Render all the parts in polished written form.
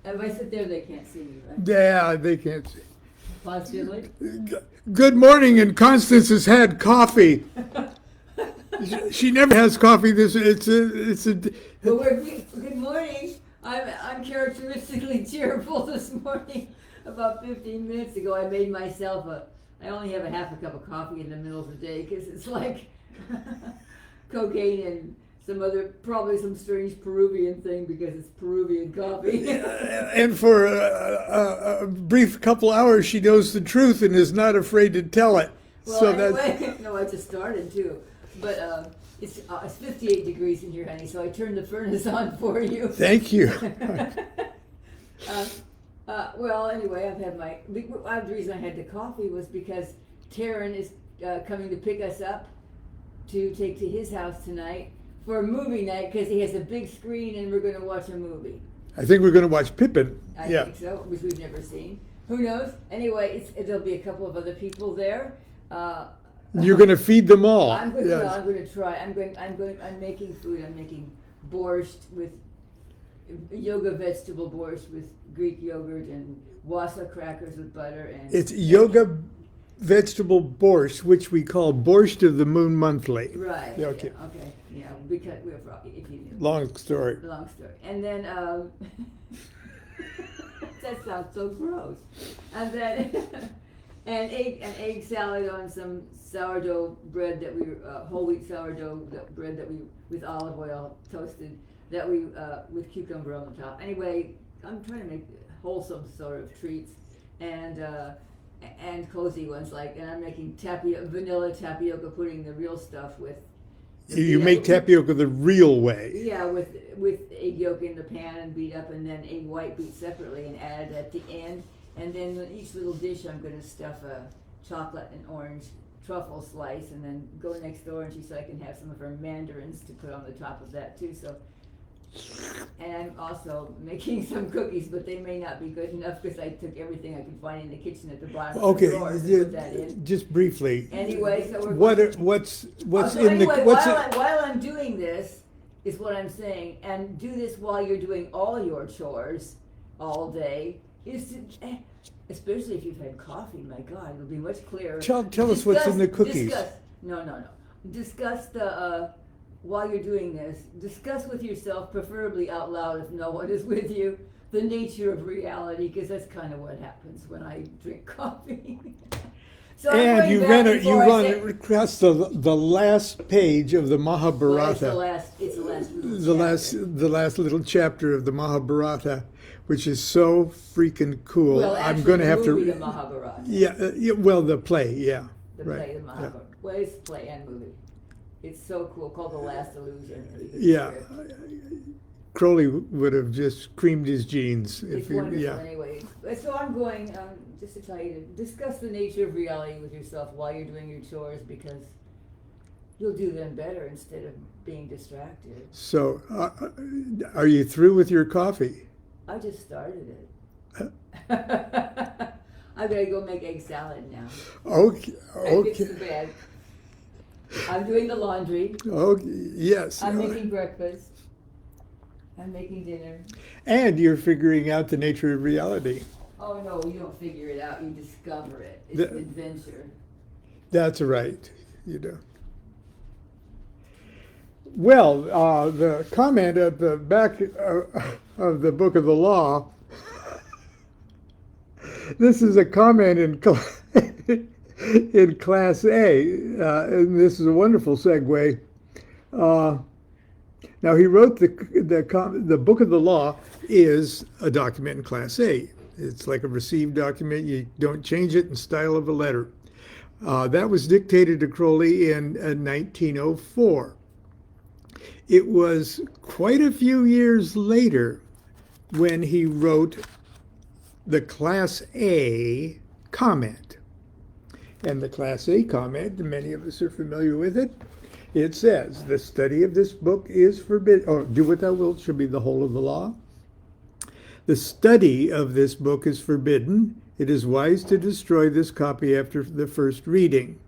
If I sit there, they can't see me, right? Yeah, they can't see. Positively? Good morning, and Constance has had coffee. She never has coffee. Well, good morning. I'm characteristically cheerful this morning. About 15 minutes ago, I made myself I only have a half a cup of coffee in the middle of the day because it's like cocaine and probably some strange Peruvian thing because it's Peruvian coffee. And for a brief couple hours, she knows the truth and is not afraid to tell it. Well, So anyway, no, I just started too. But it's 58 degrees in here, honey, so I turned the furnace on for you. Thank you. Well, anyway, the reason I had the coffee was because Taryn is coming to pick us up to take to his house tonight for a movie night because he has a big screen and we're going to watch a movie. I think we're going to watch Pippin. I think so, which we've never seen. Who knows? Anyway, there'll be a couple of other people there. You're going to feed them all. I'm going to try. I'm making food. I'm making borscht with yoga vegetable borscht with Greek yogurt and wasa crackers with butter and. It's yoga vegetable borscht, which we call borscht of the moon monthly. Right. Yeah, okay. Yeah, okay. Yeah, because if you knew. Long story. Long story. And then that sounds so gross. And then an egg salad on some sourdough bread that we whole wheat sourdough bread that we with olive oil toasted that we with cucumber on the top. Anyway, I'm trying to make wholesome sort of treats and cozy ones and I'm making vanilla tapioca pudding, the real stuff with. You make tapioca the real way. Yeah, with egg yolk in the pan and beat up, and then egg white beat separately and added at the end. And then in each little dish, I'm going to stuff a chocolate and orange truffle slice, and then go next door, and she said I can have some of her mandarins to put on the top of that too. So, and I'm also making some cookies, but they may not be good enough because I took everything I could find in the kitchen at the bottom of the drawer to put that in. Just briefly. Anyway, so we're what's in the while I'm doing this is what I'm saying, and do this while you're doing all your chores all day. Is to, especially if you've had coffee. My God, it'll be much clearer. Tell us what's in the cookies. Discuss the. While you're doing this, discuss with yourself, preferably out loud if no one is with you, the nature of reality, because that's kind of what happens when I drink coffee. So and you run across the last page of the Mahabharata. Well, it's the last little chapter of the Mahabharata, which is so freaking cool. Well, I'm going to have to. The Mahabharata. Well, the play, yeah. The Mahabharata. Yeah. Well, it's play and movie. It's so cool, called The Last Illusion. Yeah. Crowley would have just creamed his jeans. It's wonderful anyway. So I'm going, just to tell you, to discuss the nature of reality with yourself while you're doing your chores, because you'll do them better instead of being distracted. So, are you through with your coffee? I just started it. I'm going to go make egg salad now. Okay. I fixed the bed. I'm doing the laundry. Oh, yes. I'm making breakfast. I'm making dinner. And you're figuring out the nature of reality. Oh, no, you don't figure it out. You discover it. It's an adventure. That's right. Well, the comment at the back of the Book of the Law, this is a comment in Class A, and this is a wonderful segue. Now, he wrote the Book of the Law is a document in Class A. It's like a received document. You don't change it in style of a letter. That was dictated to Crowley in 1904. It was quite a few years later when he wrote the Class A comment. And the Class A comment, many of us are familiar with it. It says, the study of this book is forbidden, or do what thou wilt shall be the whole of the law. The study of this book is forbidden. It is wise to destroy this copy after the first reading.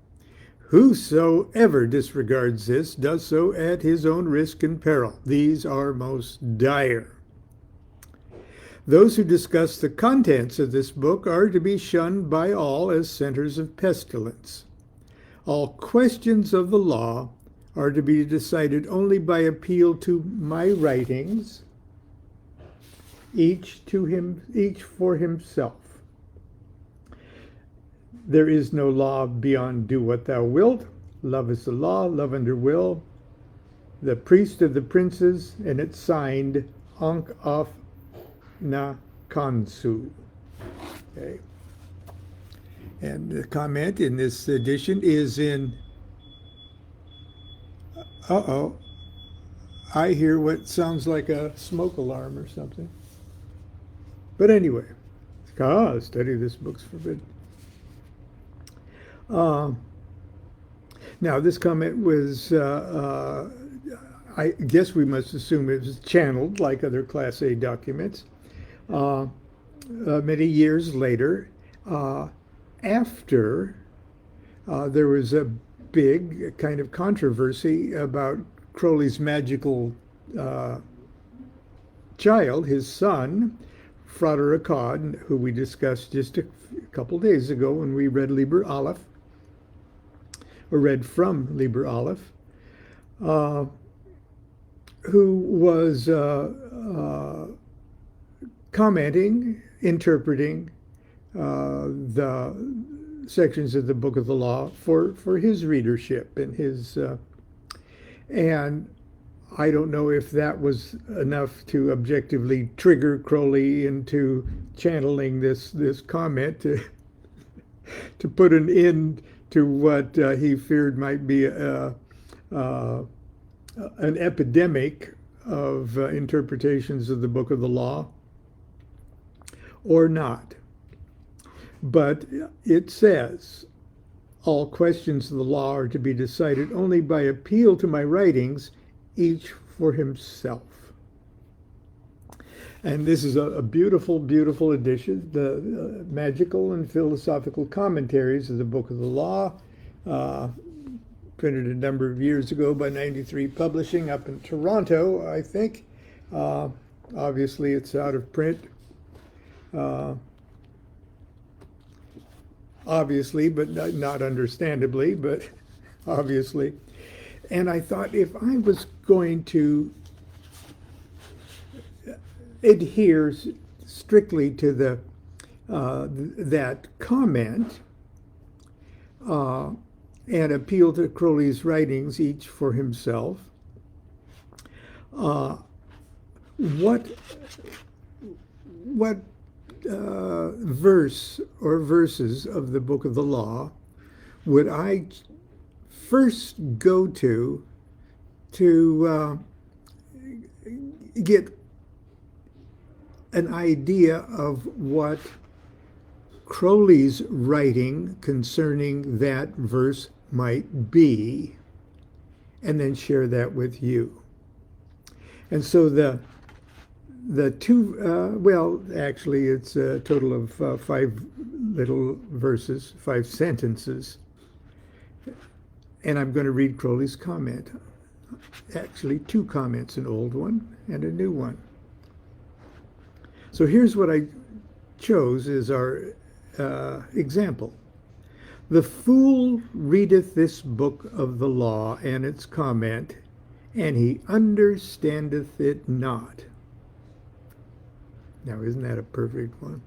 Whosoever disregards this does so at his own risk and peril. These are most dire. Those who discuss the contents of this book are to be shunned by all as centers of pestilence. All questions of the law are to be decided only by appeal to my writings, each for himself. There is no law beyond do what thou wilt. Love is the law, love under will. The priest of the princes, and it's signed Ankh of Na Kansu. Okay. And the comment in this edition is in, I hear what sounds like a smoke alarm or something. But anyway, study this book's forbidden. Now, this comment was, I guess we must assume it was channeled like other Class A documents. Many years later, after there was a big kind of controversy about Crowley's magical child, his son, Frater Akkad, who we discussed just a couple days ago when we read Liber Aleph, or read from Liber Aleph, who was commenting, interpreting the sections of the Book of the Law for his readership and his, and I don't know if that was enough to objectively trigger Crowley into channeling this comment to put an end to what he feared might be an epidemic of interpretations of the Book of the Law, or not. But it says, all questions of the law are to be decided only by appeal to my writings, each for himself. And this is a beautiful, beautiful edition. The magical and philosophical commentaries of the Book of the Law, printed a number of years ago by 93 Publishing up in Toronto, I think. Obviously, it's out of print. Obviously, but not understandably, but obviously. And I thought if I was going to adhere strictly to the that comment and appeal to Crowley's writings, each for himself, what verse or verses of the Book of the Law would I first go to get an idea of what Crowley's writing concerning that verse might be, and then share that with you. And so the two, well, actually it's a total of 5 little verses, 5 sentences. And I'm going to read Crowley's comment. Actually, 2 comments, an old one and a new one. So here's what I chose as our example. The fool readeth this book of the law and its comment, and he understandeth it not. Now, isn't that a perfect one?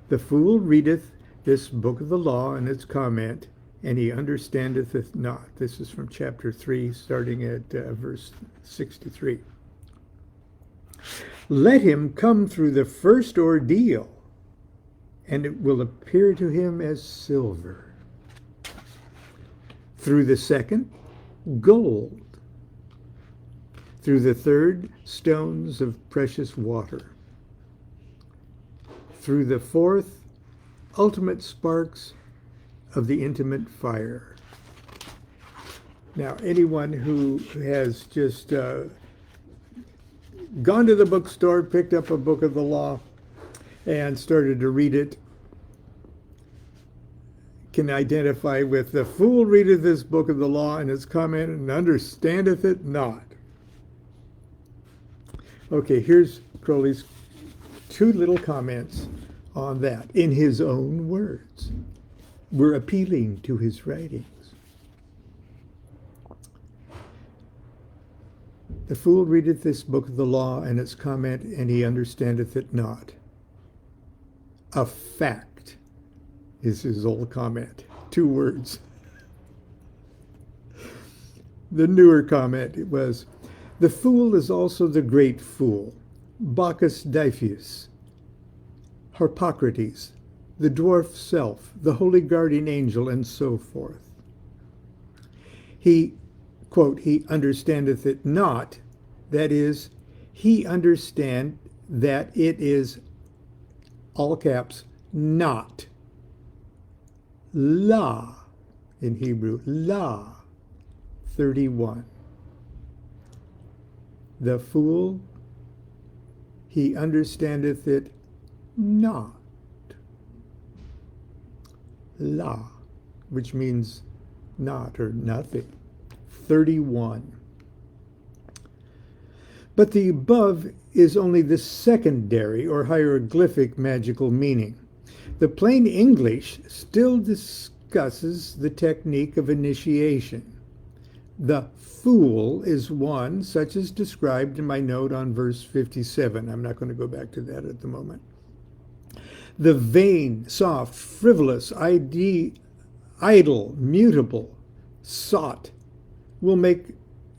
The fool readeth this book of the law and its comment, and he understandeth it not. This is from chapter 3, starting at verse 63. Let him come through the first ordeal, and it will appear to him as silver. Through the second, gold. Through the third, stones of precious water. Through the fourth, ultimate sparks of the intimate fire. Now, anyone who has just gone to the bookstore, picked up a book of the law, and started to read it, can identify with the fool readeth this book of the law and its comment and understandeth it not. Okay, here's Crowley's two little comments on that in his own words. We're appealing to his writings. The fool readeth this book of the law and its comment, and he understandeth it not. A fact is his old comment. 2 words. The newer comment was, the fool is also the great fool, Bacchus Diffus, Harpocrates, the dwarf self, the holy guardian angel, and so forth. He, quote, he understandeth it not, that is, he understand that it is, all caps, not. La, in Hebrew, la, 31. The fool, he understandeth it not. La, which means not or nothing. 31. But the above is only the secondary or hieroglyphic magical meaning. The plain English still discusses the technique of initiation. The fool is one such as described in my note on verse 57. I'm not going to go back to that at the moment. The vain, soft, frivolous, idle, mutable, sought will make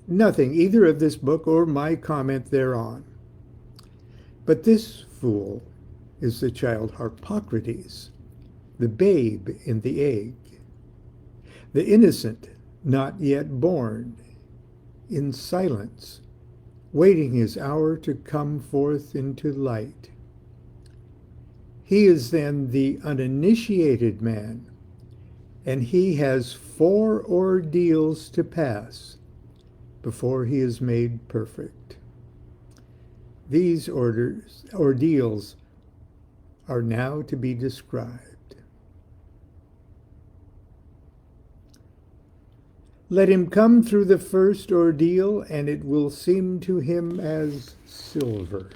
nothing either of this book or my comment thereon. But this fool is the child Harpocrates, the babe in the egg, the innocent not yet born, in silence, waiting his hour to come forth into light. He is then the uninitiated man, and he has 4 ordeals to pass before he is made perfect. These ordeals are now to be described. Let him come through the first ordeal, and it will seem to him as silver.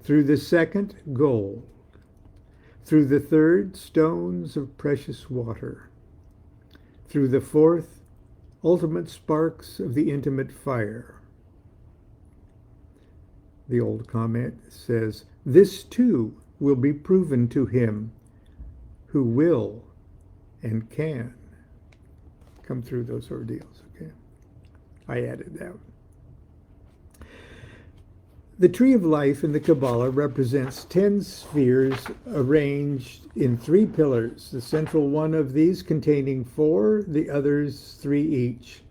Through the second, gold. Through the third, stones of precious water. Through the fourth, ultimate sparks of the intimate fire. The old comment says, this too will be proven to him who will and can come through those ordeals. Okay, I added that. The tree of life in the Kabbalah represents 10 spheres arranged in 3 pillars, the central one of these containing 4, the others 3 each.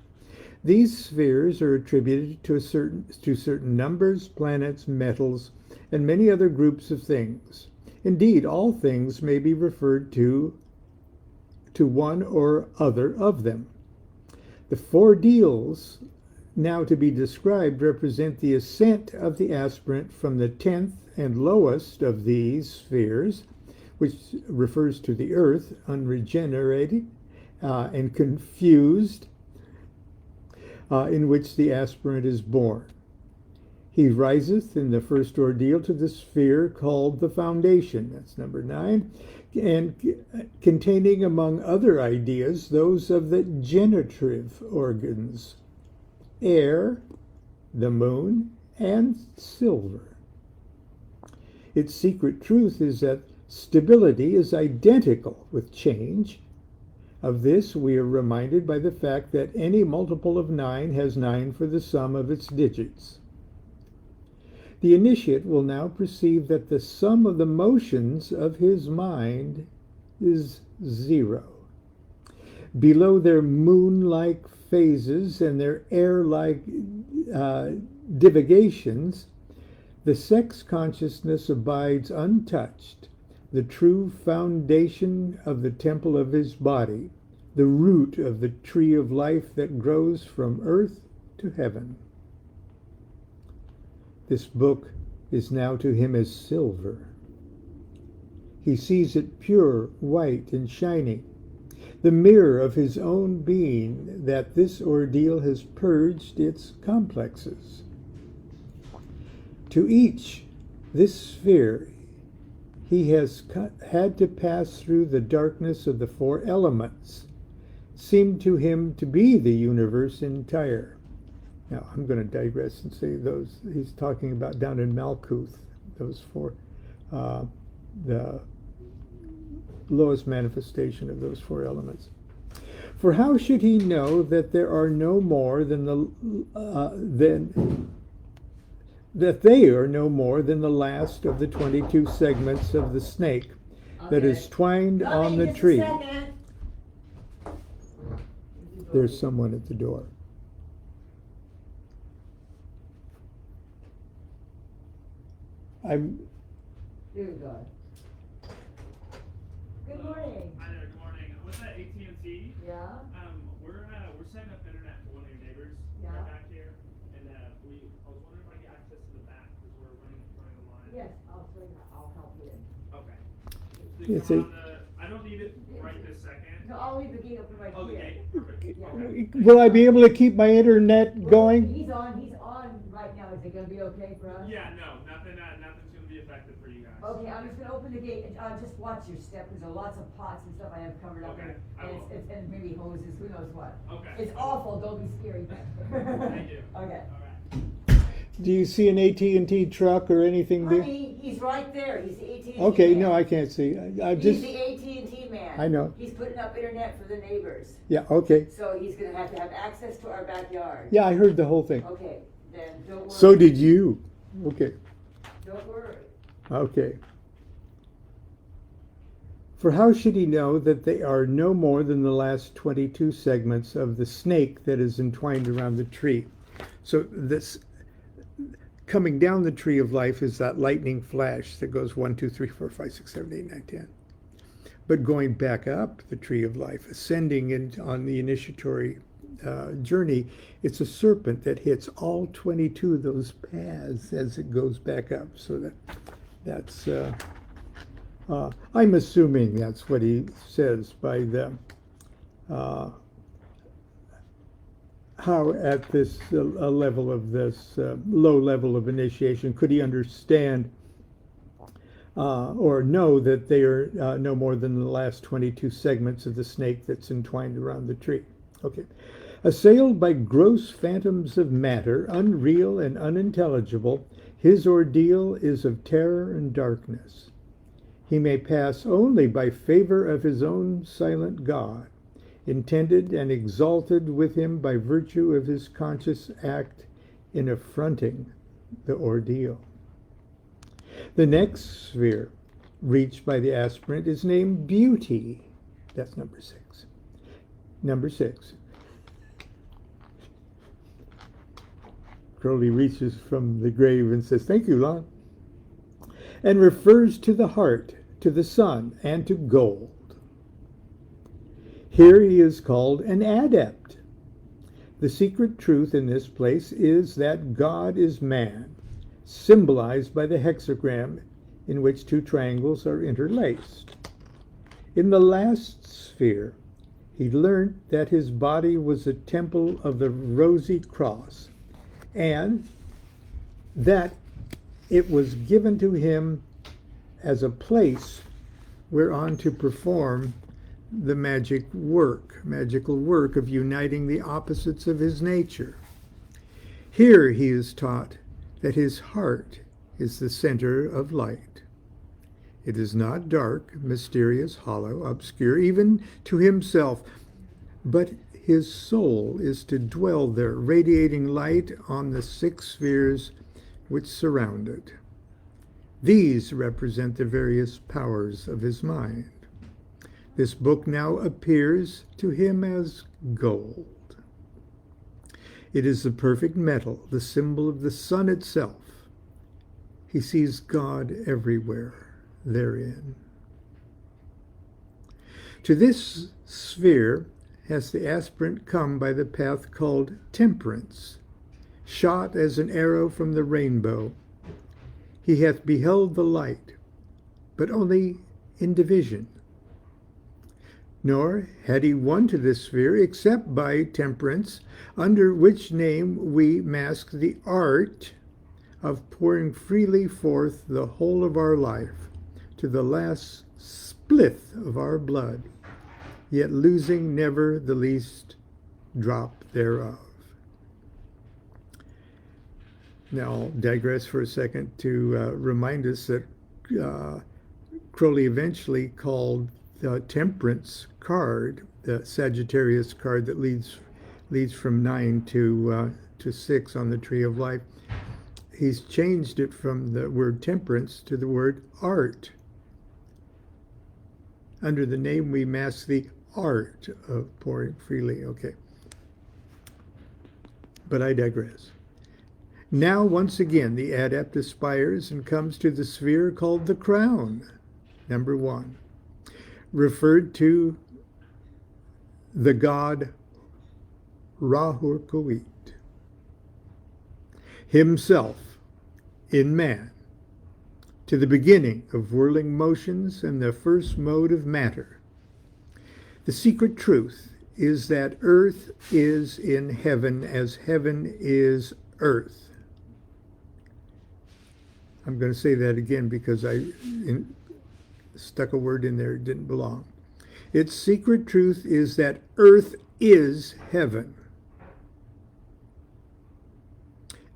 These spheres are attributed to certain numbers, planets, metals, and many other groups of things. Indeed, all things may be referred to one or other of them. The 4 deals now to be described represent the ascent of the aspirant from the 10th and lowest of these spheres, which refers to the earth, unregenerated and confused, in which the aspirant is born. He riseth in the first ordeal to the sphere called the foundation, that's number 9, and containing, among other ideas, those of the generative organs, air, the moon, and silver. Its secret truth is that stability is identical with change. Of this we are reminded by the fact that any multiple of 9 has 9 for the sum of its digits. The initiate will now perceive that the sum of the motions of his mind is 0. Below their moon-like phases and their air-like divagations, the sex consciousness abides untouched, the true foundation of the temple of his body, the root of the tree of life that grows from earth to heaven. This book is now to him as silver. He sees it pure, white, and shining, the mirror of his own being, that this ordeal has purged its complexes. To each, this sphere, he has had to pass through the darkness of the four elements, seemed to him to be the universe entire. Now, I'm going to digress and say those, he's talking about down in Malkuth, those four, the lowest manifestation of those four elements. For how should he know that there are no more than that they are no more than the last of the 22 segments of the snake that is twined on the tree? There's someone at the door. Dear God. Good morning. Hi there, good morning. What's that, AT&T? Yeah? We're setting up internet for one of your neighbors. Yeah. Right back here. And I was wondering if I could get access to the back because we're running the line. Yes, I'll help you in. Okay. Yes, I don't need it right this second. No, I'll leave the gate open right Oh, the here. gate, perfect. Yeah. Okay. Will I be able to keep my internet going? He's on right now. Is it gonna be okay for us? Yeah, no, nothing's gonna be affected for you guys. Okay, I'm just gonna open the gate and just watch your step, because there are lots of pots and stuff I have covered up Okay, there. I will. And maybe hoses, who knows what. Okay. It's awful, don't be scary. Thank you. Okay. All right. Do you see an AT&T truck or anything there? Honey, he's right there, he's the AT&T Okay, man. no, I can't see. I He's just, the AT&T man. I know. He's putting up internet for the neighbors, yeah, okay. so he's gonna have to have access to our backyard. Yeah, I heard the whole thing. Okay, then don't worry. So did you. Okay, Don't worry. okay. For how should he know that they are no more than the last 22 segments of the snake that is entwined around the tree? So this coming down the tree of life is that lightning flash that goes 1, 2, 3, 4, 5, 6, 7, 8, 9, 10. But going back up the tree of life, ascending on the initiatory journey, it's a serpent that hits all 22 of those paths as it goes back up. So that's I'm assuming that's what he says by the how at this level of this low level of initiation could he understand or know that they are no more than the last 22 segments of the snake that's entwined around the tree. Okay. Assailed by gross phantoms of matter, unreal and unintelligible, his ordeal is of terror and darkness. He may pass only by favor of his own silent God, intended and exalted with him by virtue of his conscious act in affronting the ordeal. The next sphere reached by the aspirant is named beauty. That's number 6. Number 6. Crowley reaches from the grave and says, "Thank you, Lon," and refers to the heart, to the sun, and to gold. Here he is called an adept. The secret truth in this place is that God is man, symbolized by the hexagram in which 2 triangles are interlaced. In the last sphere, he learnt that his body was a temple of the rosy cross, and that it was given to him as a place whereon to perform the magical work of uniting the opposites of his nature. Here he is taught that his heart is the center of light. It is not dark, mysterious, hollow, obscure, even to himself, but his soul is to dwell there, radiating light on the 6 spheres which surround it. These represent the various powers of his mind. This book now appears to him as gold. It is the perfect metal, the symbol of the sun itself. He sees God everywhere therein. To this sphere has the aspirant come by the path called temperance, shot as an arrow from the rainbow. He hath beheld the light, but only in division. Nor had he won to this sphere except by temperance, under which name we mask the art of pouring freely forth the whole of our life to the last splith of our blood, yet losing never the least drop thereof. Now I'll digress for a second to remind us that Crowley eventually called the Temperance card, the Sagittarius card that leads from 9 to 6 on the Tree of Life. He's changed it from the word temperance to the word art. Under the name we mask the art of pouring freely. Okay. But I digress. Now, once again, the adept aspires and comes to the sphere called the crown, number 1, referred to the god Ra-Hoor-Khuit, himself in man, to the beginning of whirling motions and the first mode of matter. The secret truth is that earth is in heaven as heaven is earth. I'm going to say that again because I stuck a word in there that didn't belong. Its secret truth is that earth is heaven,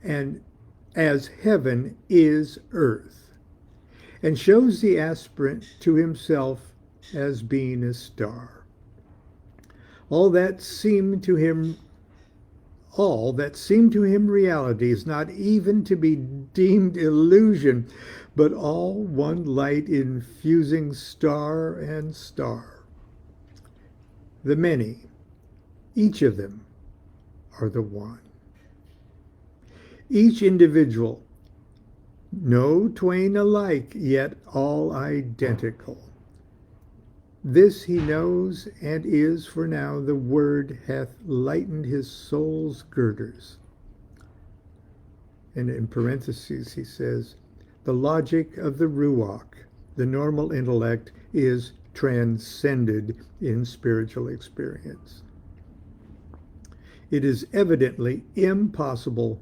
and as heaven is earth, and shows the aspirant to himself as being a star. All that seemed to him reality is not even to be deemed illusion, but all one light infusing star and star. The many, each of them, are the one. Each individual, no twain alike, yet all identical. This he knows, and is, for now, the word hath lightened his soul's girders. And in parentheses he says, the logic of the Ruach, the normal intellect, is transcended in spiritual experience. It is evidently impossible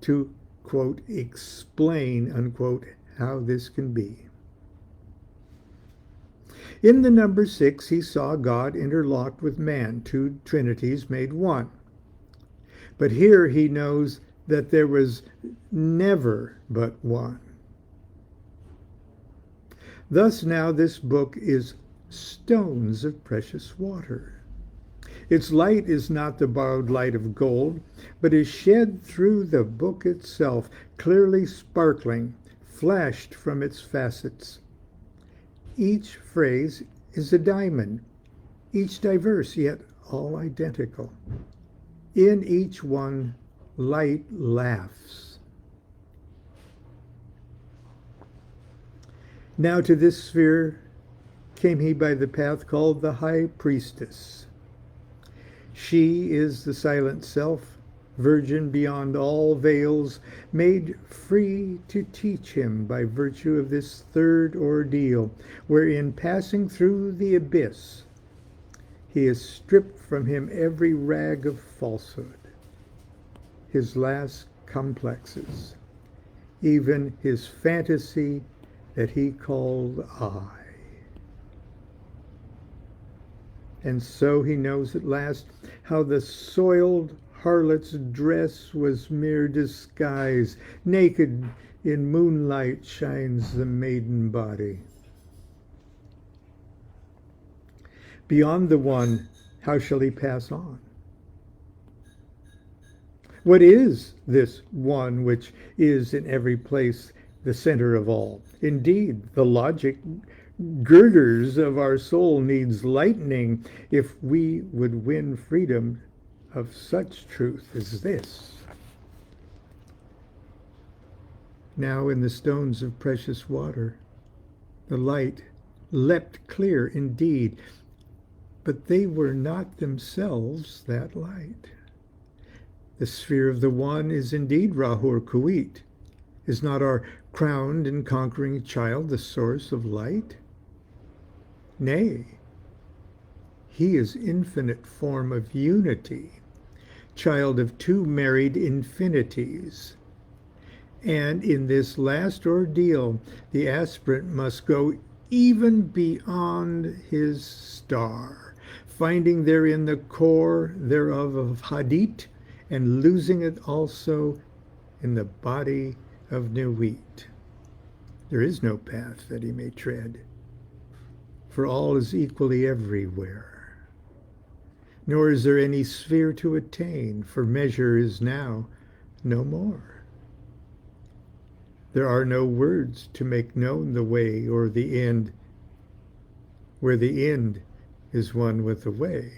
to, quote, explain, unquote, how this can be. In the number 6, he saw God interlocked with man, 2 trinities made 1. But here he knows that there was never but one. Thus now this book is stones of precious water. Its light is not the borrowed light of gold, but is shed through the book itself, clearly sparkling, flashed from its facets. Each phrase is a diamond, each diverse, yet all identical. In each one, light laughs. Now to this sphere came he by the path called the High Priestess. She is the silent self, virgin beyond all veils, made free to teach him by virtue of this third ordeal, wherein passing through the abyss, he has stripped from him every rag of falsehood, his last complexes, even his fantasy that he called I. And so he knows at last how the soiled harlot's dress was mere disguise. Naked in moonlight shines the maiden body. Beyond the one, how shall he pass on? What is this one which is in every place the center of all? Indeed, the logic girders of our soul needs lightening if we would win freedom of such truth as this. Now in the stones of precious water, the light leapt clear indeed, but they were not themselves that light. The sphere of the one is indeed Ra-Hoor-Khuit. Is not our crowned and conquering child the source of light? Nay, he is infinite form of unity, child of 2 married infinities. And in this last ordeal, the aspirant must go even beyond his star, finding therein the core thereof of hadith, and losing it also in the body of new wheat. There is no path that he may tread, for all is equally everywhere. Nor is there any sphere to attain, for measure is now no more. There are no words to make known the way or the end, where the end is one with the way.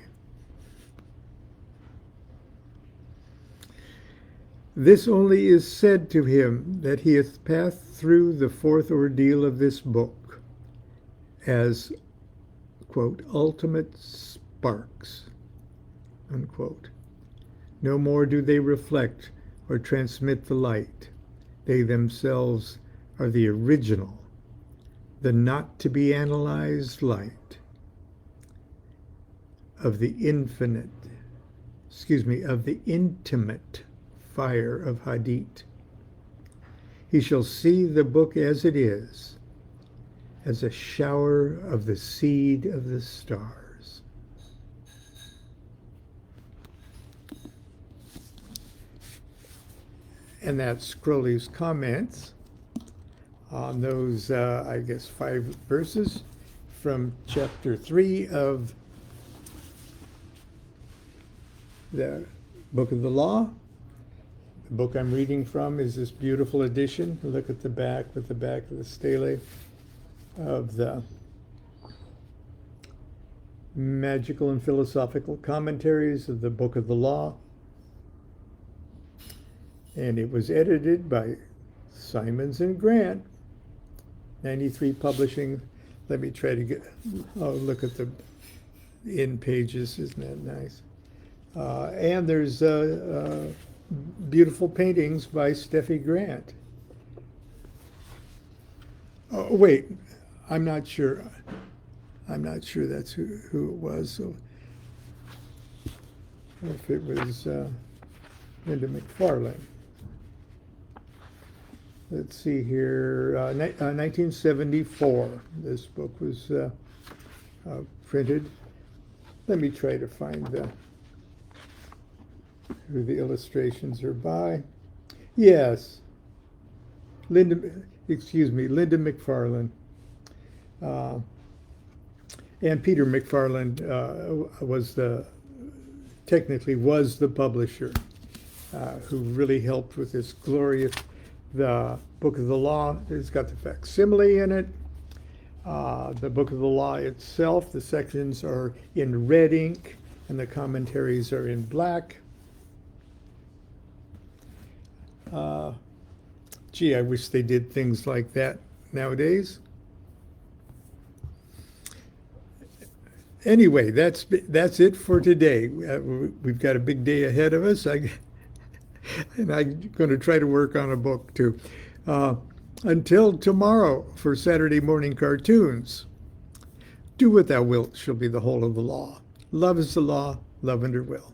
This only is said to him that he hath passed through the fourth ordeal of this book as, quote, ultimate sparks, unquote. No more do they reflect or transmit the light. They themselves are the original, the not to be analyzed light of the infinite, of the intimate fire of hadith. He shall see the book as it is, as a shower of the seed of the stars. And that's Crowley's comments on those, 5 verses from chapter 3 of the Book of the Law. The book I'm reading from is this beautiful edition. Look at the back, with the back of the stele of the Magical and Philosophical Commentaries of the Book of the Law. And it was edited by Simons and Grant, 93 Publishing. Let me try to look at the in pages. Isn't that nice? And there's beautiful paintings by Steffi Grant. Oh, wait, I'm not sure. I'm not sure that's who it was. So if it was Linda McFarlane. Let's see here, 1974, this book was printed. Let me try to find who the illustrations are by. Yes, Linda McFarlane. And Peter McFarlane was the publisher who really helped with this glorious. The Book of the Law has got the facsimile in it. The Book of the Law itself, the sections are in red ink and the commentaries are in black. Gee, I wish they did things like that nowadays. Anyway, that's it for today. We've got a big day ahead of us. And I'm going to try to work on a book too. Until tomorrow for Saturday morning cartoons. Do what thou wilt shall be the whole of the law. Love is the law, love under will.